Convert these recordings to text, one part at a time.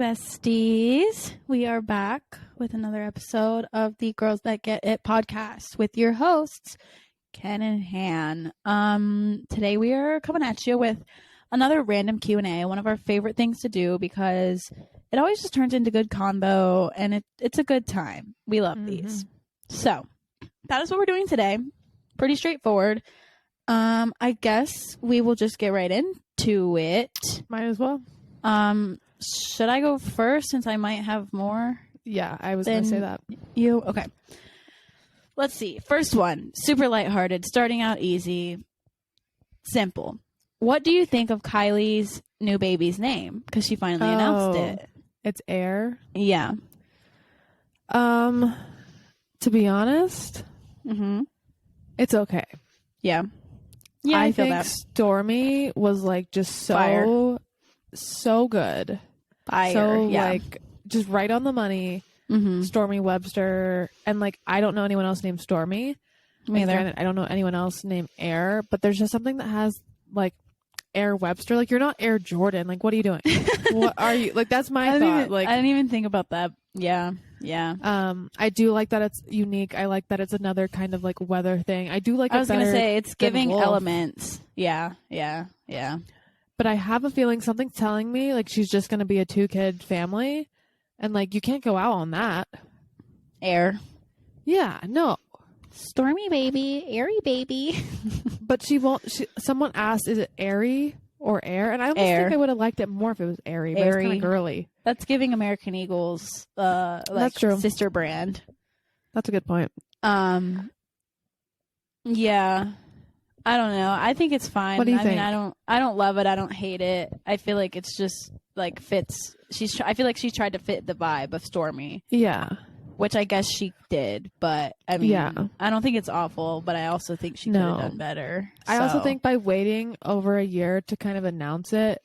besties. We are back with another episode of the Girls That Get It podcast with your hosts, Ken and Han. Today we are coming at you with another random Q&A, one of our favorite things to do because it always just turns into good convo and it's a good time. We love these. So that is what we're doing today. Pretty straightforward. I guess we will just get right into it. Might as well. Should I go first since I might have more? Yeah, I was going to say that. You? Okay. Let's see. First one. Super lighthearted. Starting out easy. Simple. What do you think of Kylie's new baby's name? Because she finally announced it. It's Air. Yeah. To be honest, it's okay. Yeah. Yeah, I feel think that. Stormy was like just so good. Fire. So yeah. like just right on the money. Stormy Webster, and like I don't know anyone else named Stormy. Me either. Granted, I don't know anyone else named Air, but there's just something that has like Air Webster. Like you're not Air Jordan. Like what are you doing? What are you? Like that's my thought. I didn't even think about that. Yeah. Yeah. I do like that it's unique. I like that it's another kind of like weather thing. I do like. I was gonna say it's giving Wolf. Elements. Yeah. But I have a feeling something's telling me like she's just gonna be a 2-kid family, and like you can't go out on that. Air. Yeah. No. Stormy baby, airy baby. But she won't. Someone asked, "Is it airy or air?" And I almost think I would have liked it more if it was airy. But it's kind of girly. That's giving American Eagles, like That's true. sister brand. That's a good point. Yeah. I don't know. I think it's fine. What do you think? Mean, I don't love it. I don't hate it. I feel like it's just like fits. I feel like she tried to fit the vibe of Stormy. Yeah. Which I guess she did, but I mean, yeah. I don't think it's awful, but I also think she could have done better. I also think by waiting over a year to kind of announce it,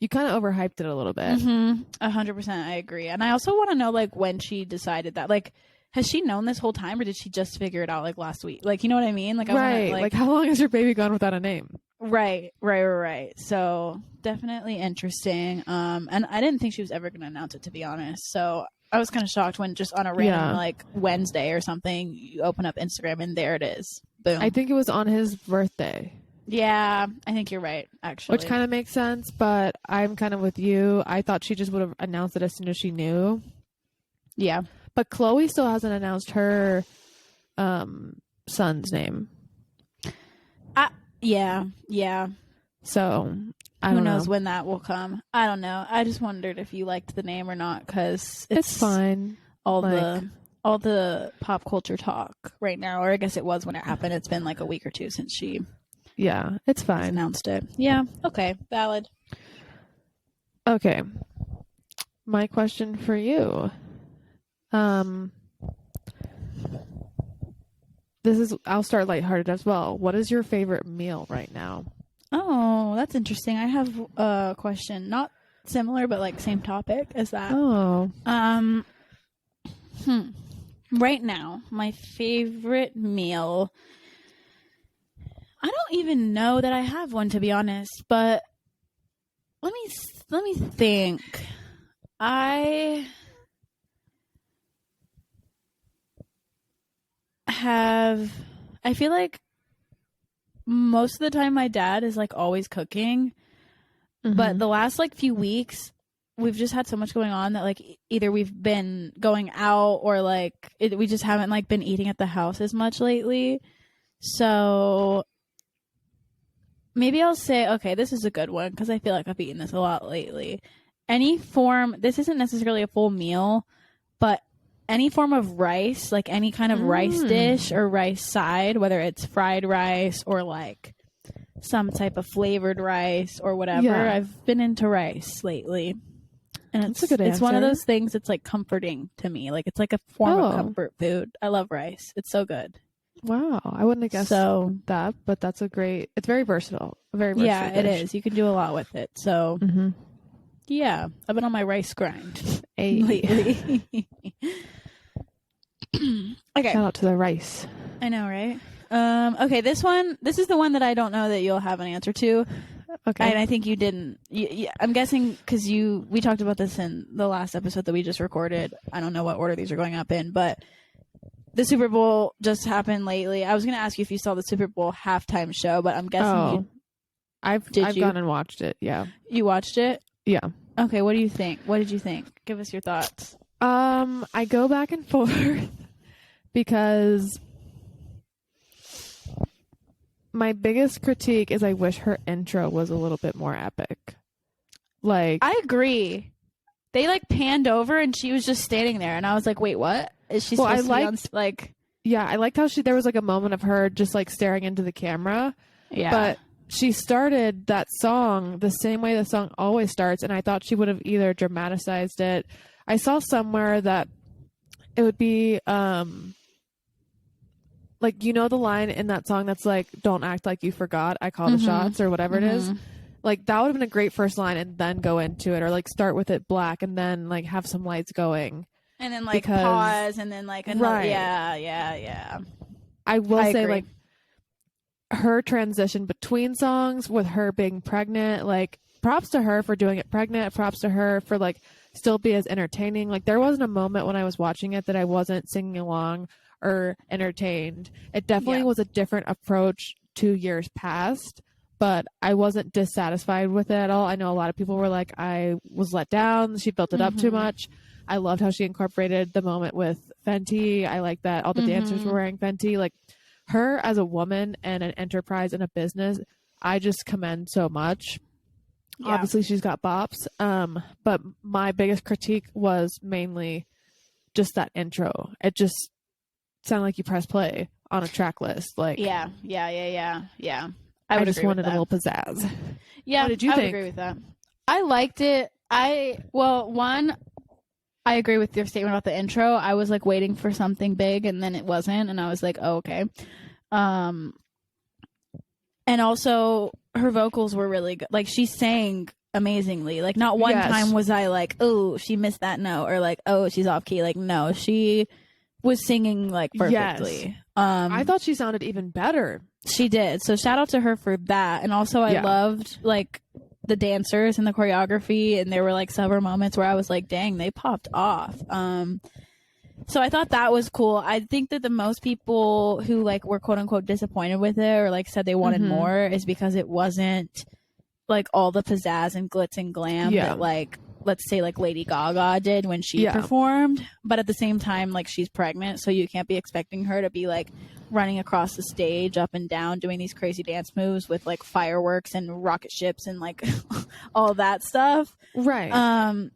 you kind of overhyped it a little bit. 100%, I agree. And I also want to know, like, when she decided that. Like, has she known this whole time, or did she just figure it out, like, last week? Like, you know what I mean? Like, right. Like, how long has your baby gone without a name? Right. So, definitely interesting. And I didn't think she was ever going to announce it, to be honest. So, I was kind of shocked when just on a random, like, Wednesday or something, you open up Instagram and there it is. Boom. I think it was on his birthday. Yeah, I think you're right, actually. Which kind of makes sense, but I'm kind of with you. I thought she just would have announced it as soon as she knew. Yeah. But Chloe still hasn't announced her son's name. Yeah. So, I don't know. Who knows when that will come? I don't know. I just wondered if you liked the name or not, because it's fine. All the pop culture talk right now, or I guess it was when it happened. It's been like a week or two since she... Yeah, it's fine. Announced it. Yeah. Okay. Valid. Okay. My question for you. I'll start lighthearted as well. What is your favorite meal right now? Oh, that's interesting. I have a question. Not similar, but like same topic as that. Oh. Right now, my favorite meal... I don't even know that I have one, to be honest, but let me think. I feel like most of the time my dad is like always cooking, but the last like few weeks we've just had so much going on that like either we've been going out or like we just haven't like been eating at the house as much lately. So maybe I'll say, okay, this is a good one because I feel like I've eaten this a lot lately. This isn't necessarily a full meal, but any form of rice, like any kind of rice dish or rice side, whether it's fried rice or like some type of flavored rice or whatever. Yeah. I've been into rice lately. And it's one of those things that's like comforting to me. Like it's like a form of comfort food. I love rice. It's so good. Wow, I wouldn't have guessed that, but that's it's very versatile. Yeah, it is. You can do a lot with it. So, yeah, I've been on my rice grind lately. Okay. Shout out to the rice. I know, right? Okay, this is the one that I don't know that you'll have an answer to. Okay. And I think you didn't. I'm guessing because we talked about this in the last episode that we just recorded. I don't know what order these are going up in, but the Super Bowl just happened lately. I was going to ask you if you saw the Super Bowl halftime show, but I'm guessing I've gone and watched it. Yeah. You watched it? Yeah. Okay. What do you think? What did you think? Give us your thoughts. I go back and forth because my biggest critique is I wish her intro was a little bit more epic. Like, I agree. They like panned over and she was just standing there, and I was like, "Wait, what? Is she supposed to be on like?" Yeah, I liked how there was like a moment of her just like staring into the camera. Yeah, but she started that song the same way the song always starts, and I thought she would have either dramatized it. I saw somewhere that it would be like, you know, the line in that song that's like, "Don't act like you forgot, I call the shots," or whatever it is. Like, that would have been a great first line, and then go into it, or like start with it black and then like have some lights going. And then like pause and then like another, right. Yeah. I will say agree. Like her transition between songs with her being pregnant, like props to her for doing it pregnant, props to her for like still be as entertaining. Like there wasn't a moment when I was watching it that I wasn't singing along or entertained. It definitely was a different approach 2 years past, but I wasn't dissatisfied with it at all. I know a lot of people were like, I was let down. She built it up too much. I loved how she incorporated the moment with Fenty. I like that all the dancers were wearing Fenty. Like her as a woman and an enterprise and a business, I just commend so much. Yeah. Obviously, she's got bops. But my biggest critique was mainly just that intro. It just sounded like you press play on a track list. Like yeah. I just wanted a little pizzazz. Yeah, what did you think? I would agree with that. I liked it. I agree with your statement about the intro. I was like waiting for something big, and then it wasn't, and I was like, oh, okay. And also her vocals were really good. Like she sang amazingly. Like not one time was I like, oh, she missed that note, or like, oh, she's off key. Like no, she was singing like perfectly. Yes. I thought she sounded even better. She did. So shout out to her for that. And also I loved like the dancers and the choreography, and there were like several moments where I was like, dang, they popped off. So I thought that was cool. I think that the most people who like were quote unquote disappointed with it or like said they wanted more is because it wasn't like all the pizzazz and glitz and glam that like, let's say like Lady Gaga did when she performed. But at the same time, like she's pregnant, so you can't be expecting her to be like running across the stage up and down doing these crazy dance moves with like fireworks and rocket ships and like all that stuff. Right.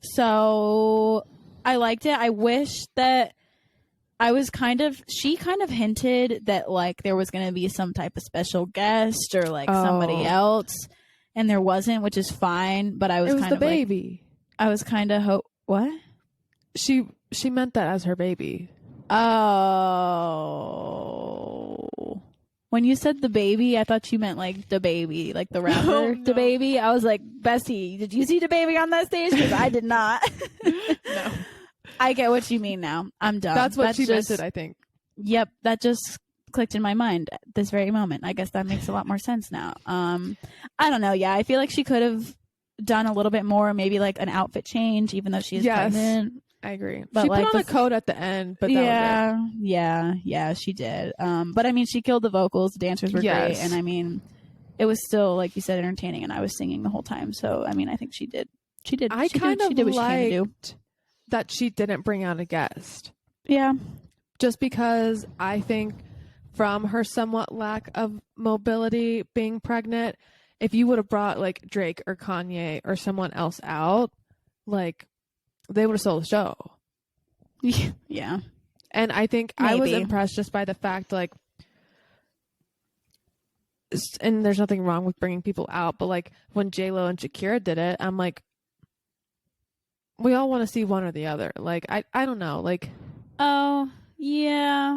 So I liked it. I wish that she kind of hinted that like there was going to be some type of special guest or like somebody else, and there wasn't, which is fine. But I was kind of the baby. Like, I was kind of what? She meant that as her baby. Oh. When you said the baby, I thought you meant like the baby, like the rapper, the baby. I was like, Bestie, did you see the baby on that stage? Because I did not. No. I get what you mean now. I'm done. That's what she meant it, I think. Yep, that just clicked in my mind at this very moment. I guess that makes a lot more sense now. I don't know. Yeah, I feel like she could have done a little bit more, maybe like an outfit change, even though she's pregnant. I agree. But she like put on a coat at the end, but that was it. Yeah, she did. But I mean, she killed the vocals. The dancers were great, and I mean, it was still, like you said, entertaining, and I was singing the whole time. So I mean, I think she did. She did. I kind of she did what she came to do. That she didn't bring out a guest. Yeah. Just because I think from her somewhat lack of mobility being pregnant, if you would have brought like Drake or Kanye or someone else out, like they would have sold the show. Yeah. And I think I was impressed just by the fact like, and there's nothing wrong with bringing people out, but like when J-Lo and Shakira did it, I'm like, we all want to see one or the other. Like, I don't know. Like, oh yeah,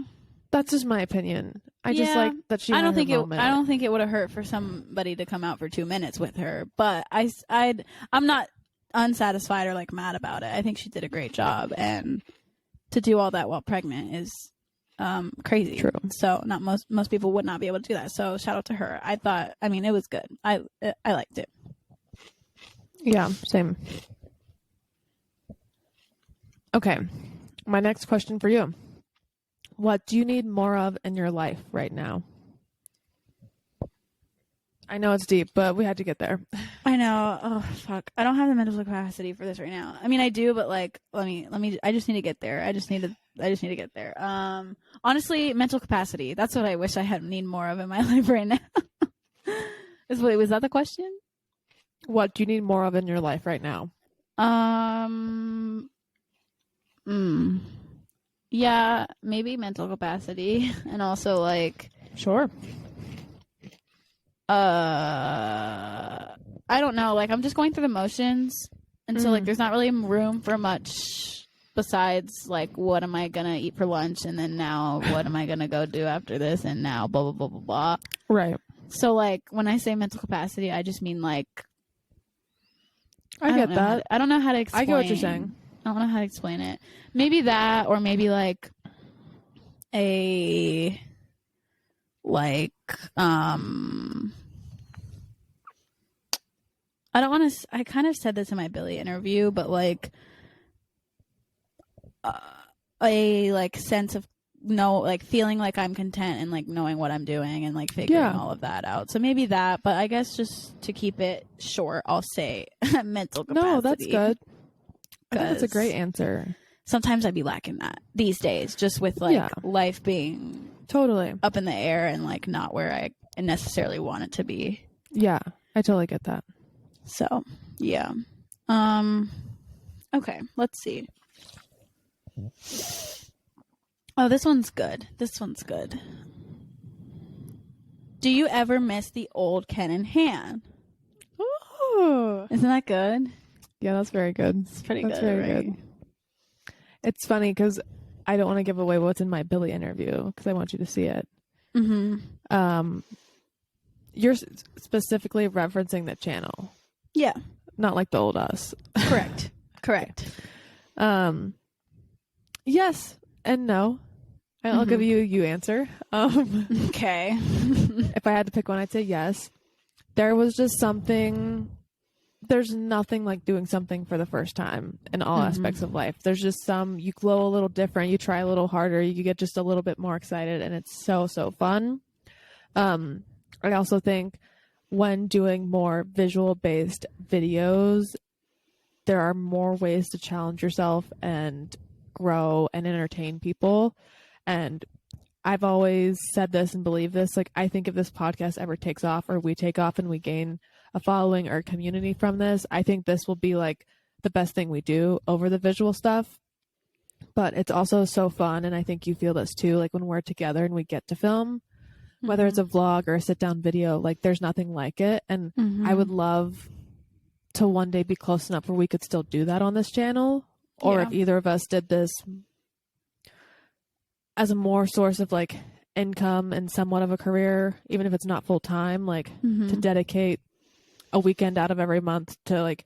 that's just my opinion. I just like that she. I don't think it would have hurt for somebody to come out for 2 minutes with her, but I'm not unsatisfied or like mad about it. I think she did a great job, and to do all that while pregnant is crazy. True. So not most people would not be able to do that. So shout out to her. I mean, it was good. I liked it. Yeah, same. Okay. My next question for you. What do you need more of in your life right now? I know it's deep, but we had to get there. I know. Oh fuck. I don't have the mental capacity for this right now. I mean, I do, but like, let me. I just need to get there. I just need to get there. Honestly, mental capacity. That's what I wish I had need more of in my life right now. Was that the question? What do you need more of in your life right now? Yeah, maybe mental capacity, and also like, Sure. I don't know. Like, I'm just going through the motions, and so like, there's not really room for much besides like, what am I gonna eat for lunch, and then now what am I gonna go do after this, and now blah blah blah blah blah. Right. So like, when I say mental capacity, I just mean like, I get that. I don't know how to explain. I get what you're saying. I don't know how to explain it. Maybe that, or maybe like a like I don't want to. I kind of said this in my Billy interview, but like a like sense of like feeling like I'm content and like knowing what I'm doing and like figuring all of that out. So maybe that, but I guess just to keep it short, I'll say mental capacity. No, that's good. I think that's a great answer. Sometimes I'd be lacking that these days, just with like life being totally up in the air and like not where I necessarily want it to be. Yeah, I totally get that. So, yeah. Okay, let's see. Oh, this one's good. Do you ever miss the old Ken and Han? Ooh. Isn't that good? Yeah, that's very good. It's pretty that's good. Very right? good. It's funny because I don't want to give away what's in my Billy interview because I want you to see it. Mm-hmm. You're specifically referencing the channel. Yeah. Not like the old us. Correct. Yes and no. I'll give you answer. Okay. If I had to pick one, I'd say yes. There was just something. There's nothing like doing something for the first time in all aspects of life. There's just you glow a little different. You try a little harder. You get just a little bit more excited, and it's so fun. I also think when doing more visual-based videos, there are more ways to challenge yourself and grow and entertain people. And I've always said this and believe this. Like, I think if this podcast ever takes off or we take off and we gain a following or a community from this, I think this will be like the best thing we do over the visual stuff. But it's also so fun. And I think you feel this too. Like when we're together and we get to film, whether it's a vlog or a sit down video, like there's nothing like it. And I would love to one day be close enough where we could still do that on this channel. Or if either of us did this as a more source of like income and somewhat of a career, even if it's not full time, like to dedicate a weekend out of every month to like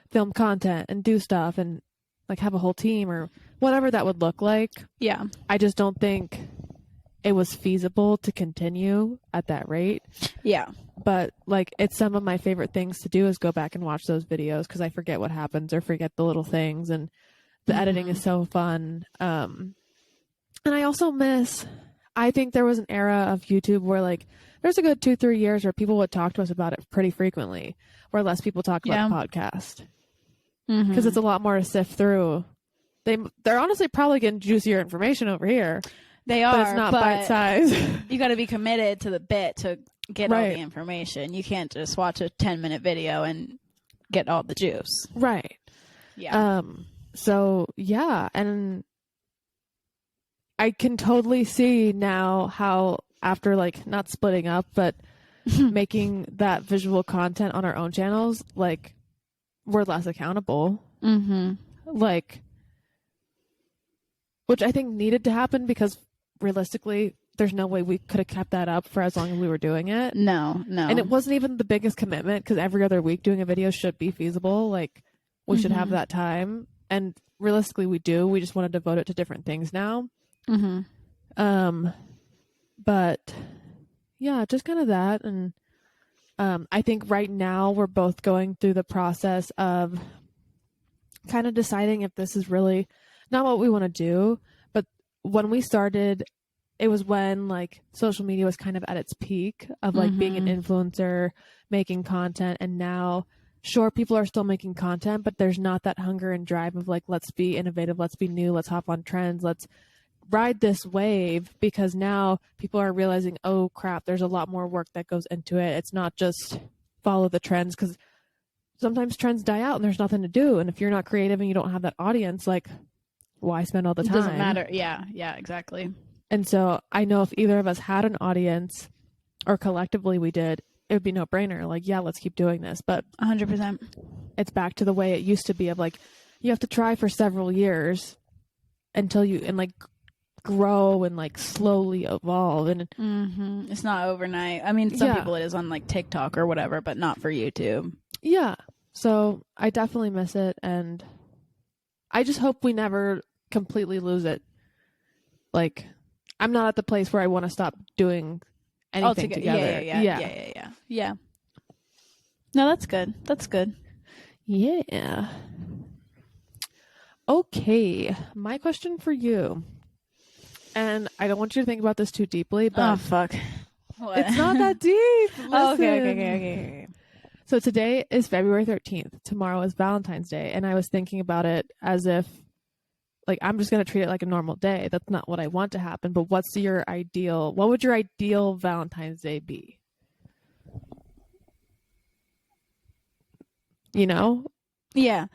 film content and do stuff and like have a whole team or whatever that would look like. Yeah. I just don't think it was feasible to continue at that rate. Yeah. But like, it's some of my favorite things to do is go back and watch those videos because I forget what happens or forget the little things, and the editing is so fun. And I also I think there was an era of YouTube where like there's a good 2-3 years where people would talk to us about it pretty frequently, where less people talk about the podcast because it's a lot more to sift through. They're honestly probably getting juicier information over here. They are, but it's not bite size. You got to be committed to the bit to get all the information. You can't just watch a 10-minute video and get all the juice. Right. Yeah. So yeah, and I can totally see now how after like not splitting up, but making that visual content on our own channels, like we're less accountable. Like, which I think needed to happen because realistically, there's no way we could have kept that up for as long as we were doing it. No. And it wasn't even the biggest commitment because every other week doing a video should be feasible. Like we should have that time. And realistically, we do. We just want to devote it to different things now. But yeah, just kind of that. And I think right now we're both going through the process of kind of deciding if this is really not what we want to do. But when we started, it was when like social media was kind of at its peak of like being an influencer, making content. And now, sure, people are still making content, but there's not that hunger and drive of like, let's be innovative, let's be new, let's hop on trends, let's ride this wave, because now people are realizing, oh crap, there's a lot more work that goes into it. It's not just follow the trends, because sometimes trends die out and there's nothing to do. And if you're not creative and you don't have that audience, like, why spend all the time? It doesn't matter. Yeah, exactly. And so I know if either of us had an audience, or collectively we did, it would be no brainer. Like, yeah, let's keep doing this. But 100%. It's back to the way it used to be of like, you have to try for several years until you, and like, grow and like slowly evolve. And it's not overnight. I mean, some people it is on like TikTok or whatever, but not for YouTube. Yeah. So I definitely miss it, and I just hope we never completely lose it. Like, I'm not at the place where I want to stop doing anything together. Yeah. No, that's good. That's good. Yeah. Okay. My question for you, and I don't want you to think about this too deeply, but oh fuck, what? It's not that deep. Oh, okay. So today is February 13th. Tomorrow is Valentine's Day, and I was thinking about it as if, like, I'm just going to treat it like a normal day. That's not what I want to happen, but what would your ideal Valentine's Day be? You know? Yeah.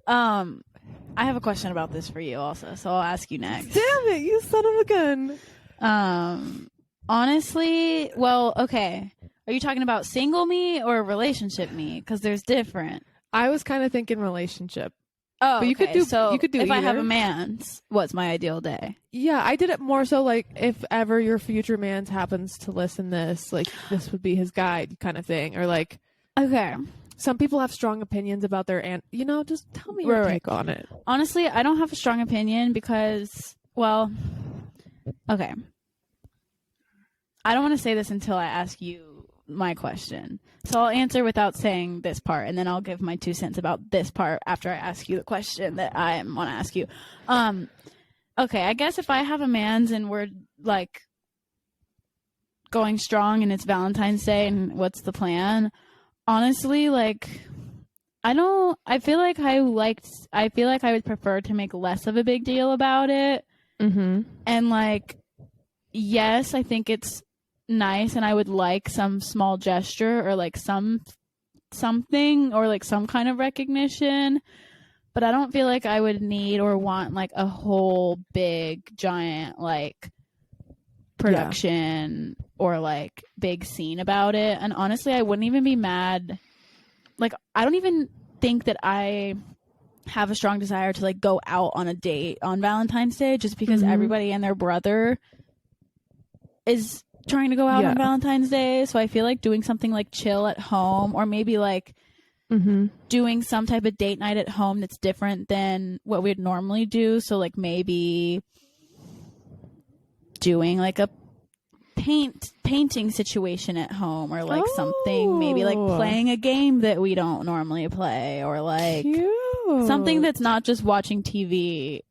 I have a question about this for you also, so I'll ask you next. Damn it, you son of a gun. Honestly, well, okay. Are you talking about single me or relationship me? Because there's different. I was kind of thinking relationship. Oh, but you could do if either. I have a man's, what's my ideal day? Yeah, I did it more so like, if ever your future man's happens to listen this, like, this would be his guide kind of thing. Or like, okay. Some people have strong opinions about their just tell me your take on it. Honestly, I don't have a strong opinion because, well, okay. I don't want to say this until I ask you my question. So I'll answer without saying this part, and then I'll give my 2 cents about this part after I ask you the question that I want to ask you. Okay, I guess if I have a man's and we're, like, going strong and it's Valentine's Day and what's the plan? Honestly, like, I feel like I would prefer to make less of a big deal about it. And, like, yes, I think it's nice and I would like some small gesture or, like, something or, like, some kind of recognition. But I don't feel like I would need or want, like, a whole big, giant, like, production or like big scene about it. And honestly, I wouldn't even be mad. Like, I don't even think that I have a strong desire to like go out on a date on Valentine's Day, just because everybody and their brother is trying to go out on Valentine's Day. So I feel like doing something like chill at home, or maybe like doing some type of date night at home that's different than what we'd normally do. So like maybe doing like a painting situation at home, or like something, maybe like playing a game that we don't normally play, or like something that's not just watching TV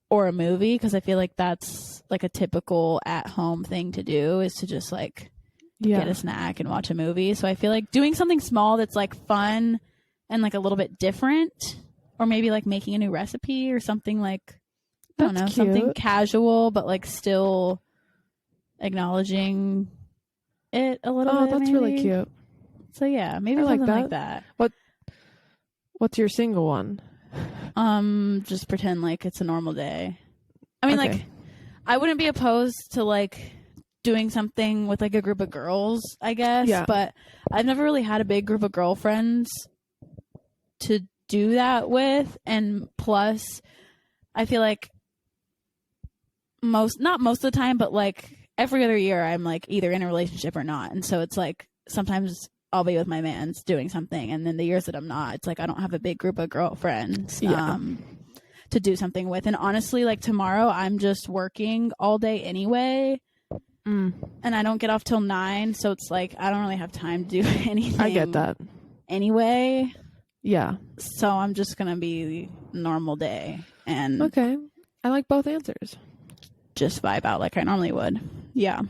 or a movie, because I feel like that's like a typical at home thing to do, is to just like get a snack and watch a movie. So I feel like doing something small that's like fun and like a little bit different, or maybe like making a new recipe or something, like I don't know, something casual, but like still acknowledging it a little bit. Oh, that's maybe. really cute. So yeah, maybe something like that. What's your single one? Just pretend like it's a normal day. I mean, like, I wouldn't be opposed to like doing something with like a group of girls, I guess. Yeah. But I've never really had a big group of girlfriends to do that with, and plus, I feel like not most of the time, but like every other year I'm like either in a relationship or not. And so it's like sometimes I'll be with my mans doing something, and then the years that I'm not, it's like I don't have a big group of girlfriends to to do something with. And honestly, like tomorrow I'm just working all day anyway. And I don't get off till 9, so it's like I don't really have time to do anything. I get that. Anyway. Yeah. So I'm just gonna be normal day and okay. I like both answers. Just vibe out like I normally would. Yeah.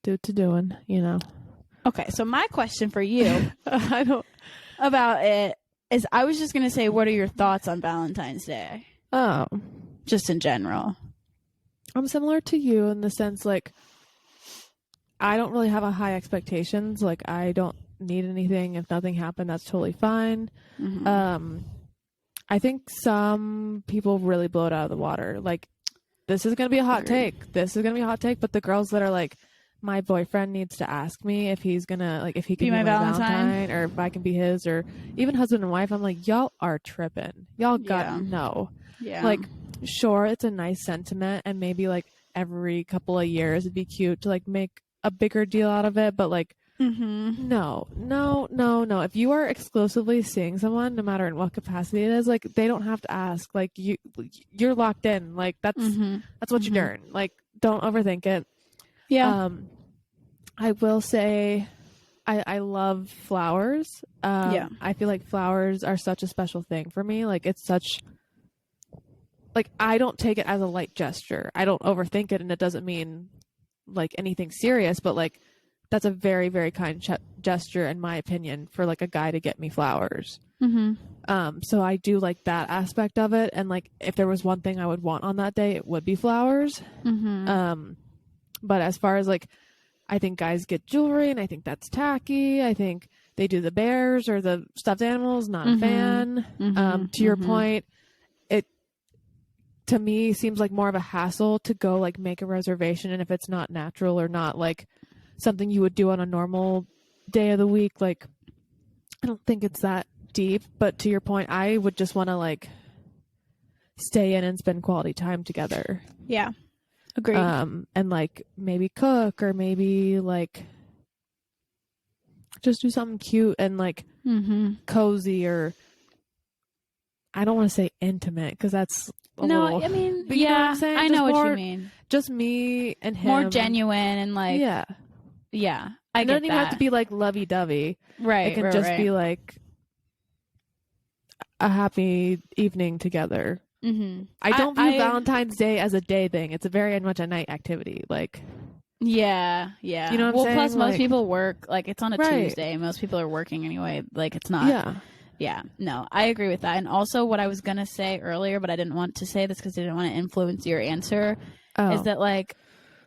Do to doing, you know. Okay, so my question for you I don't about it is I was just gonna say, what are your thoughts on Valentine's Day? Oh. Just in general. I'm similar to you in the sense like I don't really have a high expectations. Like I don't need anything. If nothing happened, that's totally fine. I think some people really blow it out of the water. Like this is gonna be a hot take. This is gonna be a hot take. But the girls that are like, my boyfriend needs to ask me if he's gonna like if he can be my Valentine or if I can be his, or even husband and wife. I'm like, y'all are tripping. Y'all gotta know. Yeah. Like, sure, it's a nice sentiment, and maybe like every couple of years it'd be cute to like make a bigger deal out of it, but like no. If you are exclusively seeing someone, no matter in what capacity it is, like they don't have to ask. Like you're locked in. Like that's what you're doing. Like don't overthink it. Yeah. I will say I love flowers. I feel like flowers are such a special thing for me. Like it's such like I don't take it as a light gesture. I don't overthink it, and it doesn't mean like anything serious, but like that's a very, very kind gesture in my opinion for like a guy to get me flowers. So I do like that aspect of it, and like if there was one thing I would want on that day, it would be flowers. But as far as like, I think guys get jewelry, and I think that's tacky. I think they do the bears or the stuffed animals. Not a fan. To your point, it to me seems like more of a hassle to go like make a reservation, and if it's not natural or not like something you would do on a normal day of the week, like I don't think it's that deep. But to your point, I would just want to like stay in and spend quality time together. Yeah. Agreed. And like maybe cook, or maybe like just do something cute and like cozy, or I don't want to say intimate because that's I mean, but you know what I'm saying? I know what you mean. Just me and him, more genuine and like yeah. I it get doesn't even that. have to be like lovey-dovey. Right. It can just be like a happy evening together. I don't view Valentine's Day as a day thing. It's a very much a night activity. Like, yeah. You know what I'm saying? Plus, like, most people work. Like, it's on a Tuesday. Most people are working anyway. Like, it's not. Yeah. No, I agree with that. And also, what I was gonna say earlier, but I didn't want to say this because I didn't want to influence your answer, is that like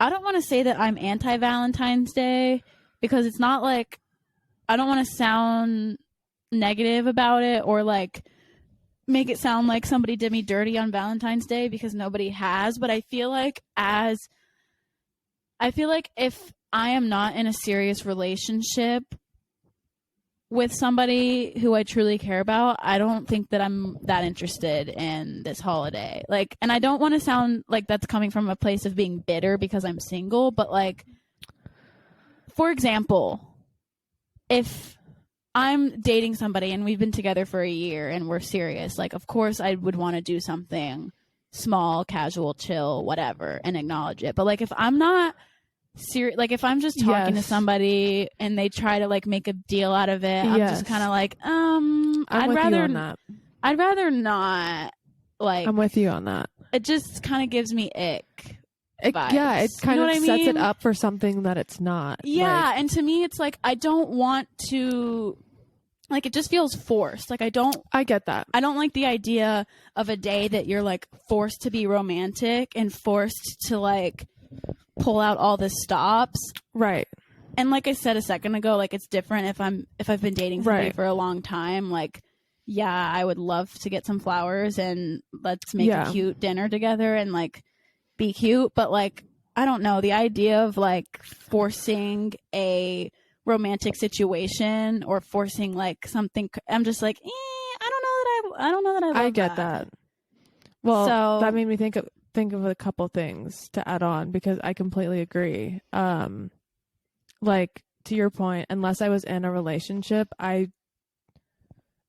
I don't want to say that I'm anti Valentine's Day because it's not like I don't want to sound negative about it or like make it sound like somebody did me dirty on Valentine's Day because nobody has. But I feel like if I am not in a serious relationship with somebody who I truly care about, I don't think that I'm that interested in this holiday. Like, and I don't want to sound like that's coming from a place of being bitter because I'm single, but like, for example, if I'm dating somebody and we've been together for a year and we're serious, like, of course I would want to do something small, casual, chill, whatever, and acknowledge it. But like, if I'm not serious, like if I'm just talking to somebody and they try to like make a deal out of it, I'm just kind of like, I'd rather not. Like, I'm with you on that. It just kind of gives me ick. It kind of sets it up for something that it's not. Yeah, and to me, it's like I don't want to. Like, it just feels forced. Like, I get that. I don't like the idea of a day that you're, like, forced to be romantic and forced to, like, pull out all the stops. Right. And like I said a second ago, like, it's different if I've been dating somebody for a long time. Like, yeah, I would love to get some flowers and let's make a cute dinner together and, like, be cute. But, like, I don't know. The idea of, like, forcing a romantic situation or forcing like something, I'm just like, I don't know that I love I get that. Well, so that made me think of a couple things to add on because I completely agree. Like, to your point, unless I was in a relationship, I'm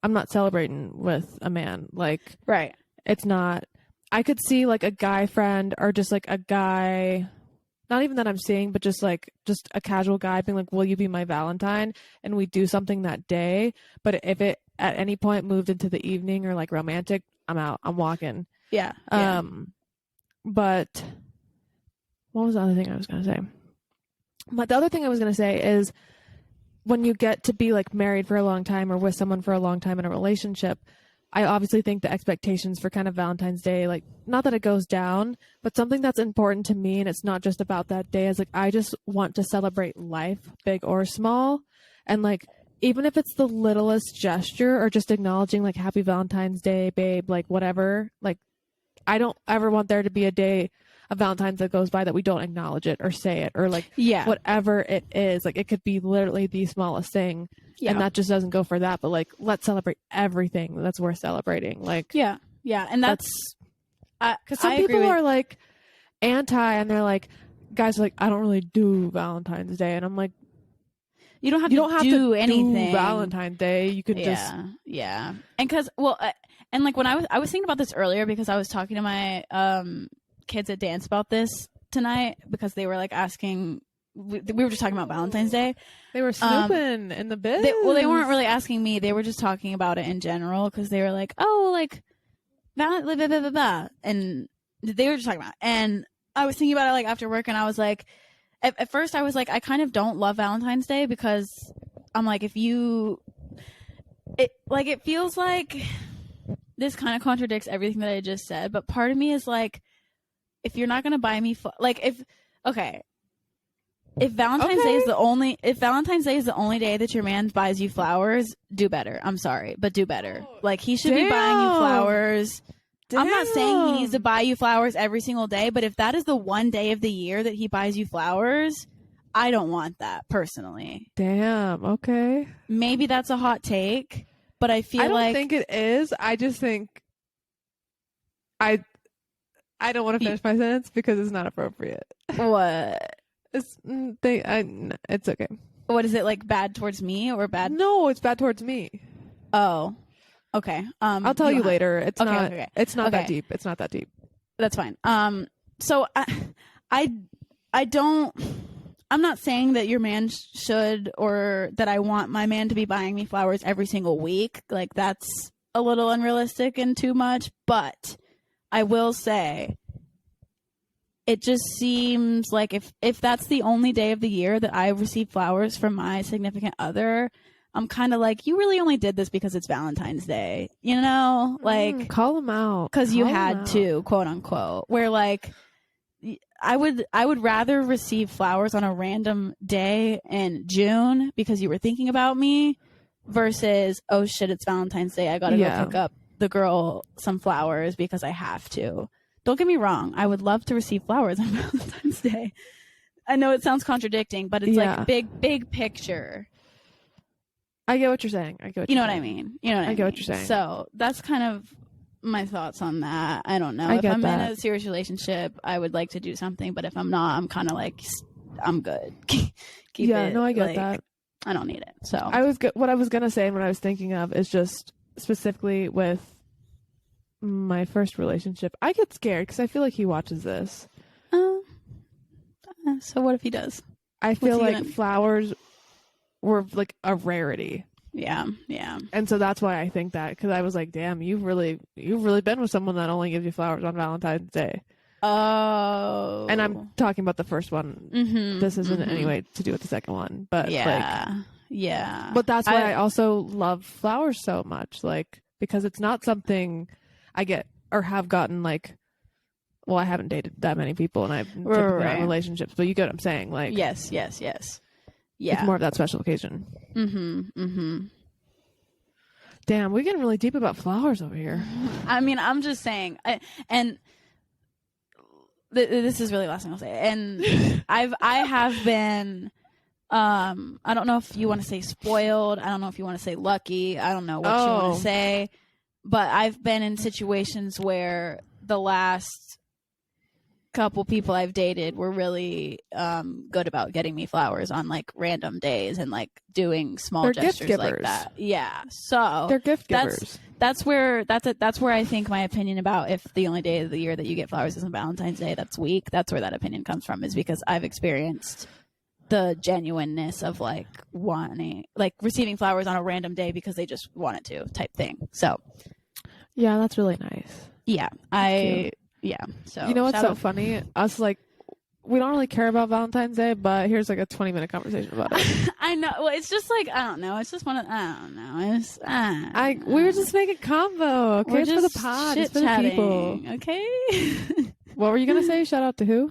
not celebrating with a man. Like, right. It's not I could see like a guy friend or just like a guy, not even that I'm seeing, but just a casual guy being like, will you be my Valentine? And we do something that day. But if it at any point moved into the evening or like romantic, I'm out. I'm walking. Yeah. But what was the other thing I was going to say? But the other thing I was going to say is when you get to be like married for a long time or with someone for a long time in a relationship, I obviously think the expectations for kind of Valentine's Day, like, not that it goes down, but something that's important to me, and it's not just about that day, is like, I just want to celebrate life, big or small. And like, even if it's the littlest gesture or just acknowledging like, happy Valentine's Day, babe, like whatever, like, I don't ever want there to be a day of Valentine's that goes by that we don't acknowledge it or say it or like whatever it is. Like, it could be literally the smallest thing. Yeah. And that just doesn't go for that, but like, let's celebrate everything that's worth celebrating. Like, yeah. And that's because some people are like anti, and they're like, guys are like, I don't really do Valentine's Day, and I'm like, you don't have to do anything. Valentine's Day, you could just and because and like when I was thinking about this earlier because I was talking to my kids at dance about this tonight because they were like asking. We were just talking about Valentine's Day. They were snooping in the biz. They weren't really asking me. They were just talking about it in general because they were like, oh, like, blah, blah, blah, blah, blah. And they were just talking about it. And I was thinking about it like after work, and I was like, at first I was like, I kind of don't love Valentine's Day because I'm like, it feels like this kind of contradicts everything that I just said. But part of me is like, if you're not going to buy me, if Valentine's Day is the only day that your man buys you flowers, do better. I'm sorry, but do better. Like, he should be buying you flowers. I'm not saying he needs to buy you flowers every single day, but if that is the one day of the year that he buys you flowers, I don't want that personally. Damn. Okay. Maybe that's a hot take, but I feel I don't think it is. I just think I don't want to finish my sentence because it's not appropriate. What? It's okay. What is it, like, bad towards me or bad? No, it's bad towards me. Oh, okay. I'll tell you later. It's not. Okay. It's not that deep. It's not that deep. That's fine. So I don't. I'm not saying that your man should or that I want my man to be buying me flowers every single week. Like, that's a little unrealistic and too much. But I will say, it just seems like if that's the only day of the year that I receive flowers from my significant other, I'm kind of like, you really only did this because it's Valentine's Day, you know? Like, call them out because you had to, quote unquote. Where like, I would rather receive flowers on a random day in June because you were thinking about me, versus, oh shit, it's Valentine's Day, I gotta go pick up the girl some flowers because I have to. Don't get me wrong. I would love to receive flowers on Valentine's Day. I know it sounds contradicting, but it's like big picture. I get what you're saying. You know what I mean? I get what you're saying. So that's kind of my thoughts on that. I don't know. If I'm in a serious relationship, I would like to do something, but if I'm not, I'm kind of like, I'm good. Keep it. No, I get that. I don't need it. So what I was gonna say and what I was thinking of is just specifically with my first relationship, I get scared because I feel like he watches this. So what if he does? I feel like flowers were like a rarity. Yeah. And so that's why I think that, because I was like, damn, you've really been with someone that only gives you flowers on Valentine's Day. Oh. And I'm talking about the first one. Mm-hmm, this isn't in any way to do with the second one, but yeah. But that's why I also love flowers so much, like, because it's not something I get or have gotten, like, well, I haven't dated that many people and I've typically not in relationships, but you get what I'm saying, like, yes. Yeah. It's more of that special occasion. Mm-hmm. Damn, we're getting really deep about flowers over here. I mean, I'm just saying, this is really the last thing I'll say. And I have been, I don't know if you want to say spoiled. I don't know if you want to say lucky. I don't know what you want to say. But I've been in situations where the last couple people I've dated were really good about getting me flowers on like random days and like doing small gestures like that. Yeah. So they're gift givers. that's where I think my opinion about if the only day of the year that you get flowers is on Valentine's Day, that's weak. That's where that opinion comes from, is because I've experienced the genuineness of like wanting, like receiving flowers on a random day because they just wanted to, type thing. So yeah, that's really nice. Yeah, So you know what's so funny? Us like, we don't really care about Valentine's Day, but here's like a 20-minute conversation about it. I know. Well, it's just like, I don't know. It's just one of, I don't know. It's we were just making combo. Okay, it's for the pod. It's for the people. Okay. What were you gonna say? Shout out to who?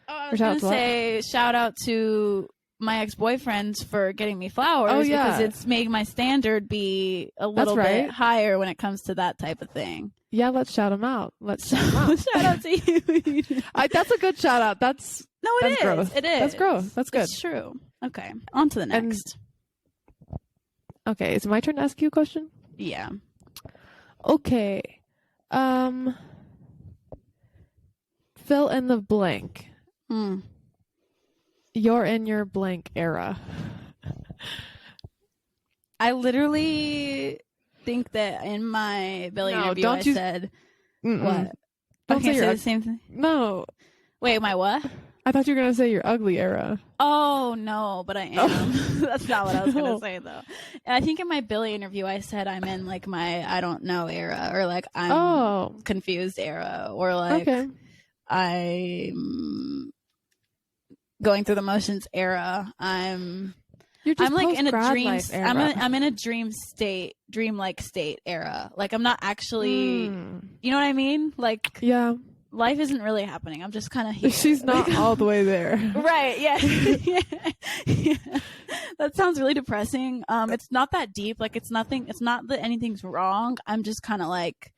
I was gonna say shout out to my ex-boyfriends for getting me flowers. Oh, yeah. Because it's made my standard be a little bit higher when it comes to that type of thing. Yeah, let's shout them out. Shout out to you. That's a good shout out. That's growth. It is. That's growth. That's good. It's true. Okay, on to the next. Okay, is it my turn to ask you a question? Yeah. Okay. Fill in the blank. You're in your blank era. I literally think that in my Billy interview I said what? Don't say the same thing. No. Wait, my what? I thought you were gonna say your ugly era. Oh no, but I am. That's not what I was gonna say though. And I think in my Billy interview I said I'm in like my I don't know era, or like I'm confused era, or like I'm going through the motions era. I'm like in a dream. I'm in a dreamlike state era. Like I'm not actually. You know what I mean? Like life isn't really happening. I'm just kind of here. She's not all the way there. Right? Yeah. Yeah. That sounds really depressing. It's not that deep. Like it's nothing. It's not that anything's wrong. I'm just kind of like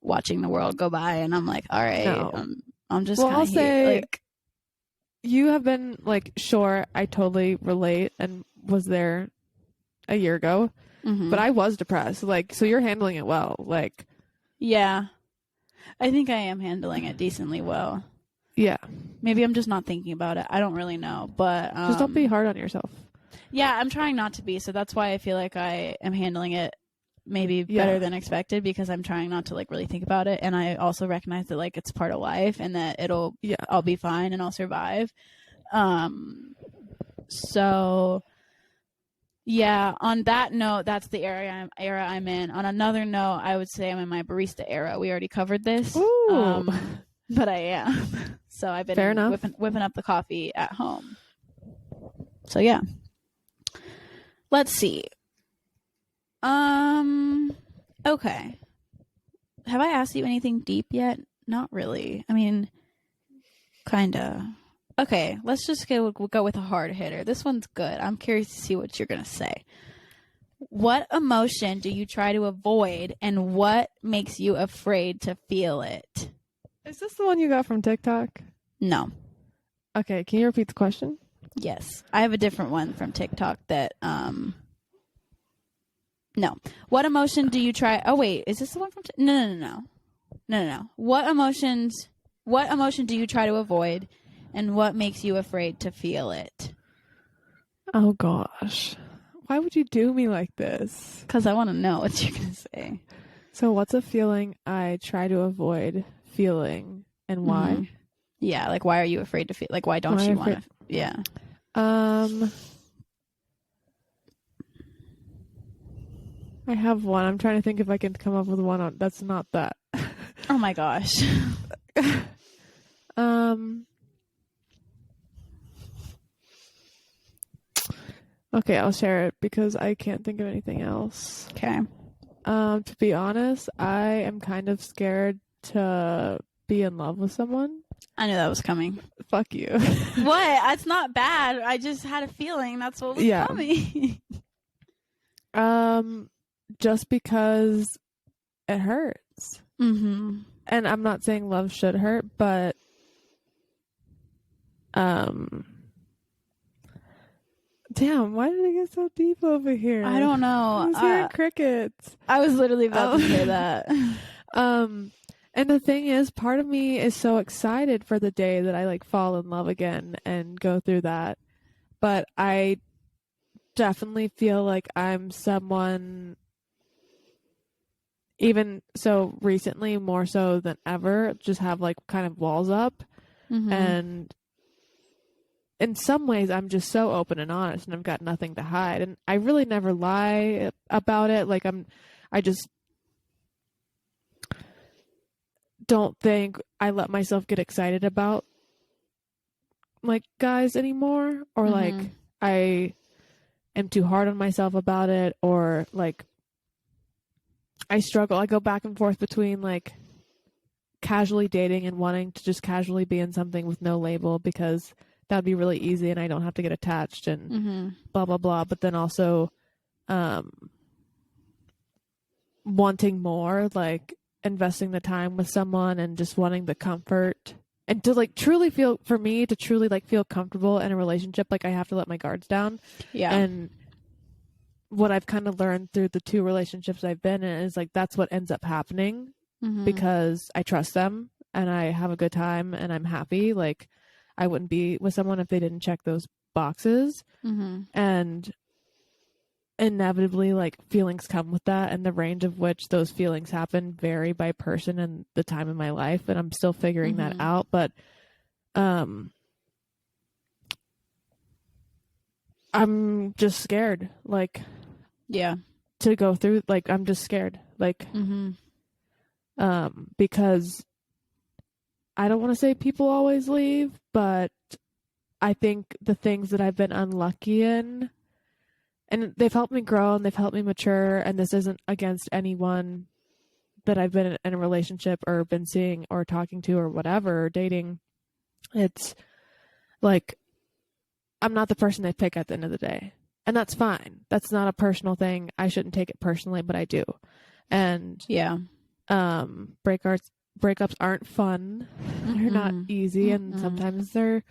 watching the world go by, and I'm like, all right. No. I'm just kind of here. Like, you have been like, sure, I totally relate and was there a year ago, but I was depressed. Like, so you're handling it well. Like, yeah, I think I am handling it decently well. Yeah. Maybe I'm just not thinking about it. I don't really know, but just don't be hard on yourself. Yeah, I'm trying not to be. So that's why I feel like I am handling it maybe better than expected, because I'm trying not to like really think about it, and I also recognize that like it's part of life and that I'll be fine and I'll survive. So yeah, on that note, that's the era I'm in. On another note, I would say I'm in my barista era. We already covered this. Ooh. But I am. So I've been whipping up the coffee at home. So yeah. Let's see. Okay. Have I asked you anything deep yet? Not really. I mean, kinda. Okay, let's just go with a hard hitter. This one's good. I'm curious to see what you're gonna say. What emotion do you try to avoid, and what makes you afraid to feel it? Is this the one you got from TikTok? No. Okay, can you repeat the question? Yes. I have a different one from TikTok that no. What emotion do you try? Oh wait, is this the one from No. What emotion do you try to avoid, and what makes you afraid to feel it? Oh gosh. Why would you do me like this? Because I want to know what you're going to say. So what's a feeling I try to avoid feeling, and why? Mm-hmm. Yeah, like why are you afraid to feel? Like why don't you want to? Yeah. I have one. I'm trying to think if I can come up with one that's not that. Oh my gosh. Okay, I'll share it because I can't think of anything else. Okay. To be honest, I am kind of scared to be in love with someone. I knew that was coming. Fuck you. What? It's not bad. I just had a feeling that's what was coming. Just because it hurts. Mm-hmm. And I'm not saying love should hurt, but damn, why did I get so deep over here? I don't know. I was hearing crickets. I was literally about to say that. And the thing is, part of me is so excited for the day that I like fall in love again and go through that. But I definitely feel like I'm someone even so recently, more so than ever, just have like kind of walls up. And in some ways, I'm just so open and honest, and I've got nothing to hide. And I really never lie about it. Like I just don't think I let myself get excited about like guys anymore, or like I am too hard on myself about it, or like I struggle. I go back and forth between like casually dating and wanting to just casually be in something with no label, because that'd be really easy and I don't have to get attached and blah blah blah. But then also wanting more, like investing the time with someone and just wanting the comfort, and to like truly feel, for me to truly like feel comfortable in a relationship, like I have to let my guards down. And what I've kind of learned through the 2 relationships I've been in is like that's what ends up happening, because I trust them and I have a good time and I'm happy. Like I wouldn't be with someone if they didn't check those boxes. And inevitably, like, feelings come with that, and the range of which those feelings happen vary by person and the time in my life, and I'm still figuring that out. But I'm just scared, like, to go through, like, I'm just scared, like, because I don't want to say people always leave, but I think the things that I've been unlucky in, and they've helped me grow and they've helped me mature, and this isn't against anyone that I've been in a relationship or been seeing or talking to or whatever, or dating. It's like, I'm not the person they pick at the end of the day. And that's fine. That's not a personal thing. I shouldn't take it personally, but I do. And breakups aren't fun. They're not easy, and sometimes they're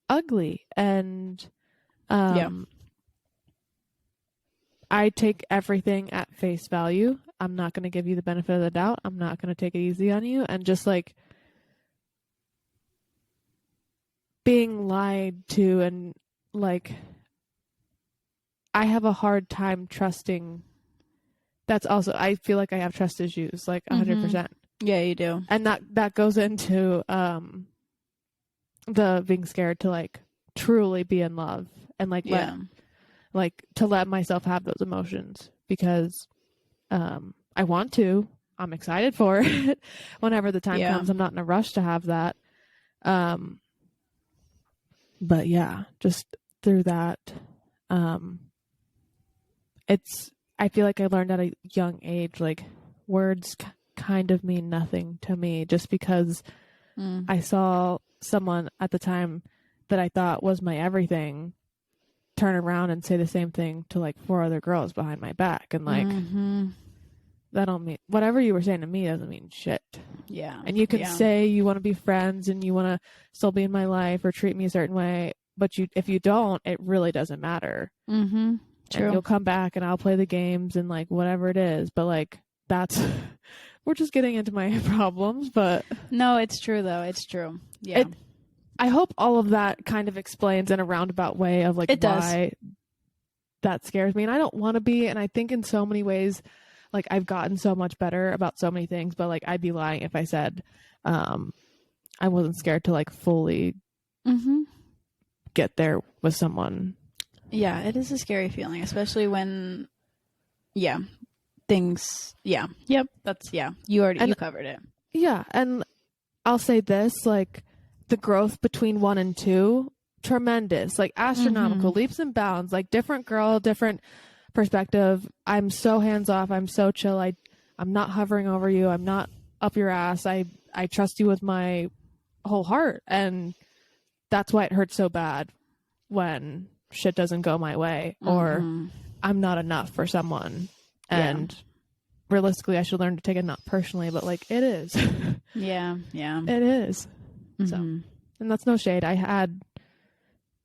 ugly. And I take everything at face value. I'm not going to give you the benefit of the doubt. I'm not going to take it easy on you. And just like being lied to, and like I have a hard time trusting. That's also, I feel like I have trust issues, like 100%. Yeah, you do. And that goes into the being scared to like truly be in love, and like to let myself have those emotions, because I want to. I'm excited for it. Whenever the time comes, I'm not in a rush to have that. But yeah, just through that, I feel like I learned at a young age, like words kind of mean nothing to me, just because I saw someone at the time that I thought was my everything turn around and say the same thing to like 4 other girls behind my back, and like that don't mean, whatever you were saying to me doesn't mean shit. And you can say you want to be friends and you want to still be in my life or treat me a certain way, but if you don't, it really doesn't matter. True. And you'll come back and I'll play the games and like whatever it is, but like that's we're just getting into my problems. But no, it's true though. It's true. I hope all of that kind of explains in a roundabout way of like why that scares me. And I don't want to be, and I think in so many ways, like I've gotten so much better about so many things, but like I'd be lying if I said I wasn't scared to like fully get there with someone. Yeah, it is a scary feeling, especially when things that's you covered it. Yeah, and I'll say this, like the growth between 1 and 2, tremendous, like astronomical, leaps and bounds, like different girl, different perspective. I'm so hands off. I'm so chill. I'm not hovering over you. I'm not up your ass. I trust you with my whole heart. And that's why it hurts so bad when shit doesn't go my way, or I'm not enough for someone. And realistically, I should learn to take it not personally, but like it is. It is. So, and that's no shade. I had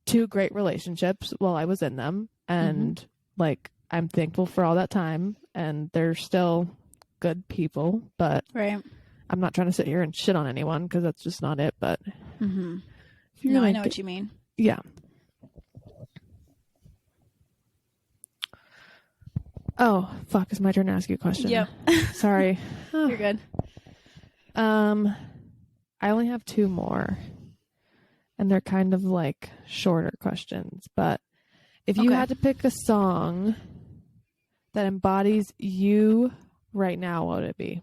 2 great relationships while I was in them, and like I'm thankful for all that time, and they're still good people, but I'm not trying to sit here and shit on anyone, because that's just not it. But no, I know what you mean. Yeah. Oh, fuck. It's my turn to ask you a question. Yep. Sorry. You're good. I only have 2 more. And they're kind of like shorter questions. But if you had to pick a song that embodies you right now, what would it be?